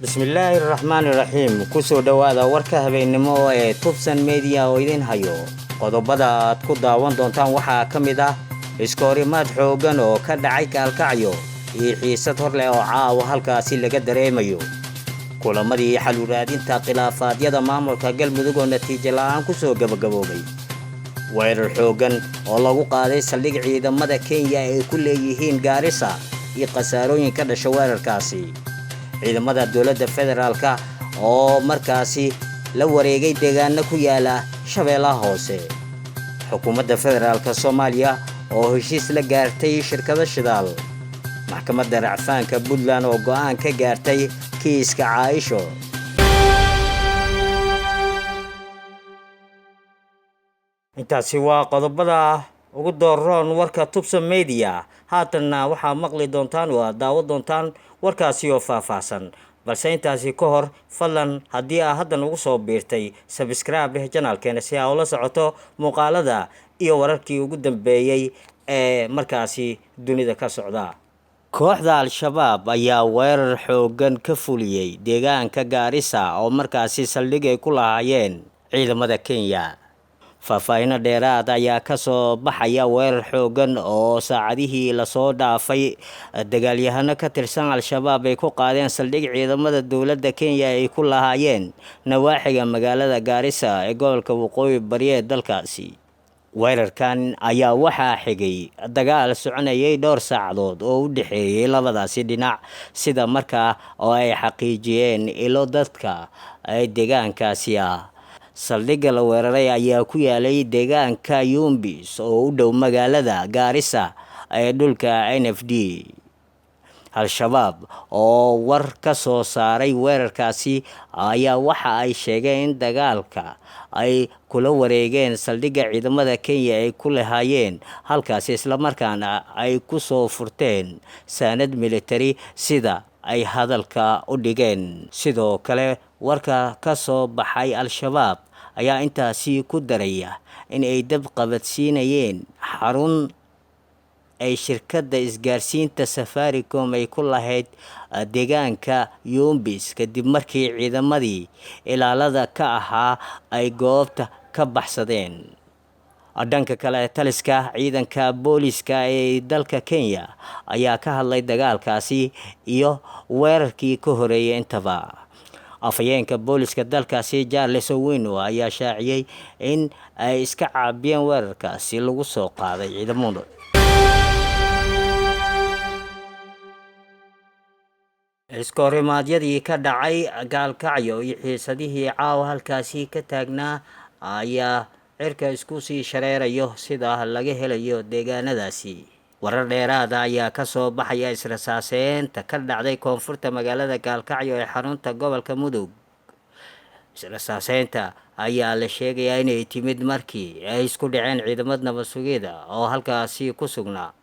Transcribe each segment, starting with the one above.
bismillaahi raxmaani raxiim kusoo dhawaada warka habeennimo ee Tubsan Media oo idin hayo qodobada aad ku daawan doontaan waxaa ka mid ah iskoorimaad xoogan oo ka dhacay Kaalkacyo iyo xiisad hor leh oo caawa halkaasi laga dareemayo kulamadii xal u raadinta khilaafaadiyada maamulka Galmudug oo natiijo la'aan ku soo gabagaboobay weerar xoogan oo lagu qaaday saldhig ciidamada Kenya ay ku leeyihiin Gaarisa iyo qasaarooyin ka dhashay weerarkaasi ciidamada dawladda federaalka oo markaasi la wareegay deegaano ku yaala Shabeellaha Hoose xukuumadda federaalka Soomaaliya oo heshiis la gaartay shirkado shidaal maxkamadda racfaanka Puntland oo go'aan ka gaartay kiiska Caaisho intaasi waa qodobada ugu dooran warka Tubsan Media haatanna waxaa maqli doontaan oo daawan doontaan warkaasi oo faahfaahsan balse intaasi ka hor fadlan haddii aad hadda ugu soo biirtay subscribe channelkeena si aad ula socoto muuqaalada iyo wararkii ugu dambeeyay ee markaasi dunida ka socda kooxda al-shabaab ayaa weerar xoogan ka fuliyay deegaanka Gaarisa oo markaasi saldhig ay ku lahaayeen ciidamada Kenya faahfaahin dheeraad ayaa ka soo baxaya weerar xoogan oo saacadihii la soo dhaafay dagaalyahano ka tirsan al-shabaab ay ku qaadeen saldhig ciidamada dawladda Kenya ay ku lahaayeen nawaaxiga magaalada Gaarisa ee gobolka Waqooyi Bari ee dalkaasi weerarkan ayaa waxaa xigay dagaal soconayay dhowr saacadood oo u dhaxeeyay labadaasi dhinac sida markaa oo ay xaqiijiyeen ilo dadka ay deegaankaasi saldhigga la weeraray ayaa ku yaalay deegaanka Yumbis oo u dhow magaalada Gaarisa ee dhulka NFD al-shabaab oo war ka soo saaray weerarkaasi ayaa waxa ay sheegeen in dagaalka ay kula wareegeen saldhigga ciidamada Kenya ay ku lahaayeen halkaas isla markaana ay ku soo furteen saanad military sida ay hadalka u dhigeen sidoo kale warka ka soo baxay al-shabaab ayaa intaasi ku daraya in ay dab qabadsiinayeen xarun ay shirkadda isgaarsiinta Safaricom ay ku lahayd deegaanka Yumbis kadib markii ciidamadii ilaalada ka ahaa ay goobta ka baxsadeen dhanka kale taliska ciidanka booliska ee dalka Kenya ayaa ka hadlay dagaalkaasi iyo weerarkii ka horeeyay intaba afayeenka booliska dalkaasi Charles Owino ayaa shaaciyay in ay iska caabiyeen weerarkaasi lagu soo qaaday ciidamada iskoorimaadiyadii ka dhacay Kaalkacyo iyo xiisadihii caawa halkaasi ka taagnaa ayaa cirka isku sii shareerayo sida laga helayo deegaanadaasi warar dheeraad ayaa ka soo baxaya israsaaseynta ka dhacday koonfurta magaalada Kaalkacyo ee xarunta gobolka Mudug israsaaseynta ayaa la sheegayaa inay timid markii ay isku dhaceen ciidamada nabad sugidda oo halkaasi ku sugnaa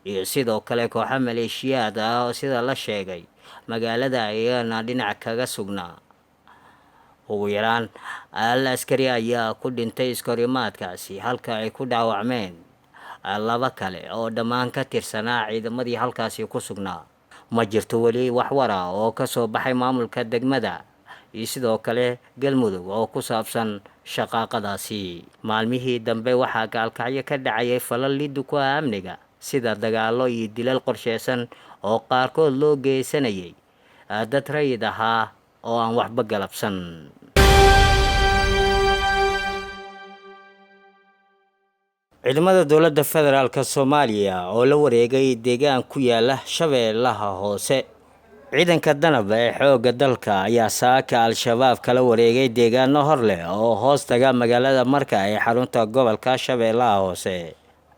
iyo sidoo kale kooxo maleeshiyaad oo sida la sheegay magaalada ayana dhinac kaga sugnaa ugu yaraan askari ayaa ku dhintay iskoorimaadkaasi halka ay ku dhaawacmeen laba kale oo dhammaan ka tirsanaa ciidamadii halkaasi ku sugnaa ma jirto weli wax war ah oo ka soo baxay maamulka degmada iyo sidoo kale Galmudug oo ku saabsan shaqaaqadaasi maalmihii dambe waxaa Kaalkacyo ka dhacay falal lid ku amniga sida dagaallo iyo dilal qorsheysan oo qaarkood loo geysanayay dad rayid ahaa oo aan waxba galabsan ciidamada dawladda federaalka Soomaaliya oo la wareegay deegaan ku yaala Shabeellaha Hoose ciidanka danab ee xoogga dalka ayaa saaka al-shabaab kala wareegay deegaano hor leh oo hoos taga magaalada Marka ee xarunta gobolka Shabeellaha Hoose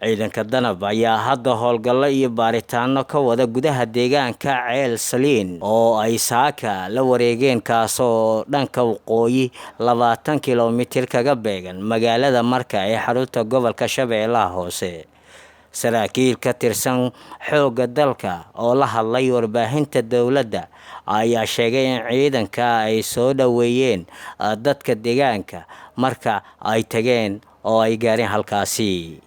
ciidanka danab ayaa hadda howlgallo iyo baaritaano ka wada gudaha deegaanka Ceel Saliin oo ay saaka la wareegeen kaasoo dhanka waqooyi 20 kiiloomitir kaga beegan magaalada Marka ee xarunta gobolka Shabeellaha Hoose saraakiil ka tirsan xoogga dalka oo la hadlay warbaahinta dawladda ayaa sheegay in ciidanka ay soo dhaweeyeen dadka deegaanka marka ay tageen oo ay gaareen halkaasi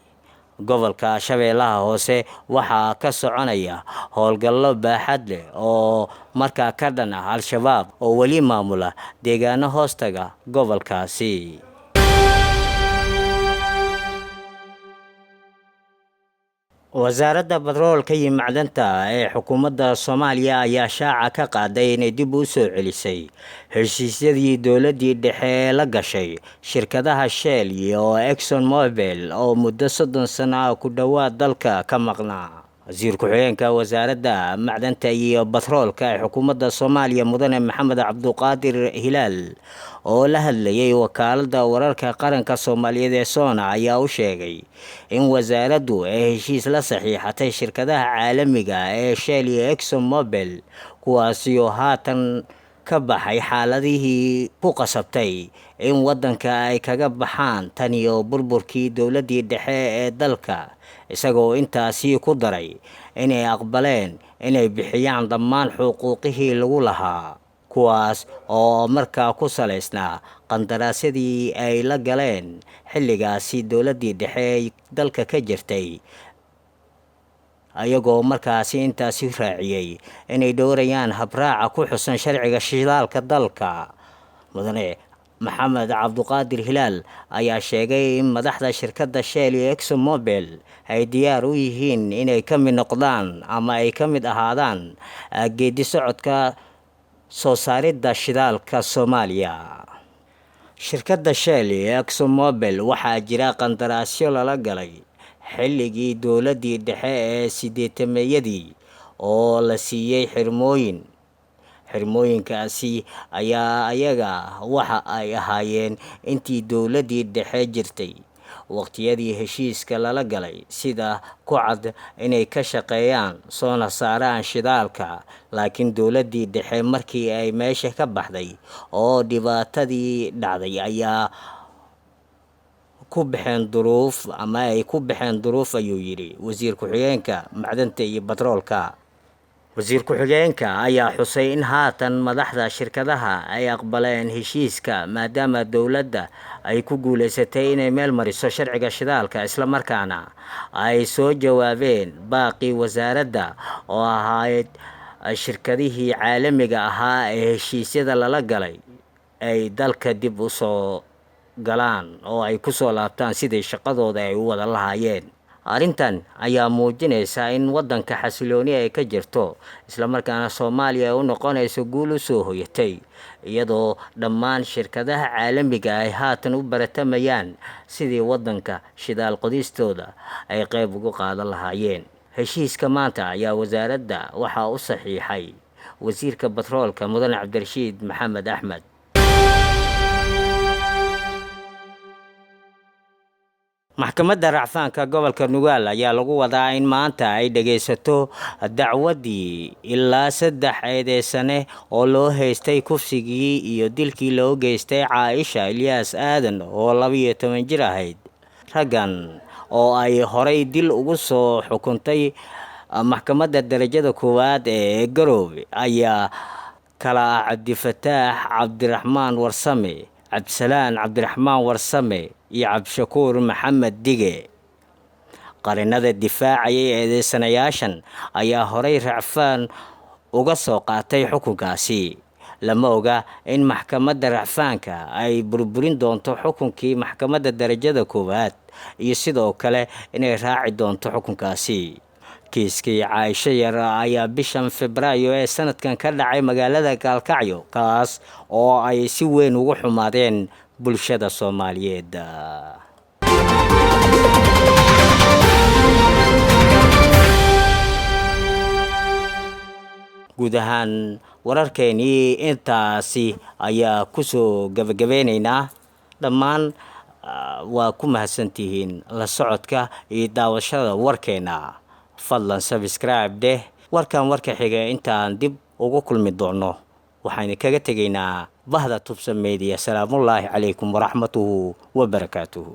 gobolka Shabeellaha Hoose waxaa ka soconaya howlgallo baaxad leh oo markaa ka dhan ah Al-shabaab oo weli maamula deegaano hoostaga gobolkaasi. wasaaradda batroolka iyo macdanta ee xukuumadda Soomaaliya ayaa shaaca ka qaaday inay dib u soo celisay heshiisyadii dowladdii dhexe la gashay shirkadaha Shell iyo ExxonMobil oo muddo 30 sano ku dhawaad dalka ka maqnaa. wasiir ku-xigeenka wasaaradda macdanta iyo batroolka ee xukuumadda Soomaaliya mudane Maxamed Cabduqaadir Hilaal oo la hadlayay wakaaladda wararka qaranka Soomaaliyeed ee Soona ayaa u sheegay in wasaaraddu ay heshiis la saxiixatay shirkadaha caalamiga ee Shell iyo ExxonMobil kuwaasi oo haatan ka baxay xaaladihii ku qasabtay in waddanka ay kaga baxaan tan iyo burburkii dowladdii dhexe ee dalka, isagoo intaasi ku daray inay aqbaleen inay bixiyaan dhammaan xuquuqihii lagu lahaa, kuwaas oo markaa ku salaysnaa qandaraasyadii ay la galeen xilligaasi dowladdii dhexe ee dalka ka jirtay, ayagoo markaasi intaasi raaciyay inay dhowrayaan habraaca ku xusan sharciga shidaalka dalka. mudane Maxamed Cabduqaadir Hilaal ayaa sheegay in madaxda shirkadda Shell iyo ExxonMobil ay diyaar u yihiin inay ka mid noqdaan ama ay ka mid ahaadaan geedi socodka soo saaridda shidaalka Soomaaliya. shirkadda Shell iyo ExxonMobil waxaa jira qandaraasyo lala galay xilligii dowladdii dhexe ee 80-meeyadii oo la siiyey xirmooyinkaasi ayaa ayaga waxa ay ahaayeen intii dowladdii dhexe jirtay waqtiyadii heshiiska lala galay, sida ku cad inay ka shaqeeyaan soona saaraan shidaalka, laakiin dowladdii dhexe markii ay meesha ka baxday oo dhibaatadii dhacday ayaa ku baxeen duruuf ayuu yidhi wasiir ku-xigeenka macdanta iyo batroolka. wasiir ku-xigeenka ayaa xusay in haatan madaxda shirkadaha ay aqbaleen heshiiska maadaama dowladda ay ku guuleysatay inay meel mariso sharciga shidaalka, isla markaana ay soo jawaabeen baaqii wasaaradda oo ahayd shirkadihii caalamiga ahaa ee heshiisyada lala galay ay dalka dib u soo galaan oo ay ku soo laabtaan sidii shaqadooda ay u wada lahaayeen. arrintan ayaa muujinaysa in waddanka xasilooni ay ka jirto, isla markaana Soomaaliya ay u noqonayso guul u soo hoyatay, iyadoo dhammaan shirkadaha caalamiga ay haatan u baratamayaan sidii waddanka shidaal qodistooda ay qayb uga qaadan lahaayeen. heshiiska maanta ayaa wasaaradda waxaa u saxiixay wasiirka batroolka mudane Cabdirashiid Maxamed Axmed. maxkamadda racfaanka gobolka Nugaal ayaa lagu wadaa in maanta ay dhageysato dacwadii ilaa 3 eedeysane oo loo haystay kufsigii iyo dilkii loo geystay Caaisha Ilyas Aadan oo 12 jir ahayd. raggan oo ay horay dil ugu soo xukuntay maxkamadda darajada koowaad ee Garowe ayaa kala Cabdifataax Cabdiraxmaan Warsame, Cabdisalaan Cabdiraxmaan Warsame iyo Cabdishakuur Maxamed Dige. qarinada difaacayay eedeysanayaashan ayaa horay racfaan uga soo qaatay xukunkaasi. lama oga in maxkamadda racfaanka ay burburin doonto xukunkii maxkamadda darajada koowaad iyo sidoo kale inay raaci doonto xukunkaasi. kiiskii Caaisha yar ayaa bishan Febraayo ee sanadkan ka dhacay magaalada Gaalkacyo, kaas oo ay si weyn ugu xumaadeen bulshada Soomaaliyeed. guud ahaan wararkeenii intaasi ayaa ku soo gabagabeynaynaa. dhammaan waa ku mahadsantihiin la socodka iyo daawashada warkeena. fadlan subscribe deh. warkan warka xiga intaan dib ugu kulmi doono waxaan kaga tegaynaa bahda Tubsan Media. salaamullaahi calaykum waraxmatuhu wabarakaatuhu.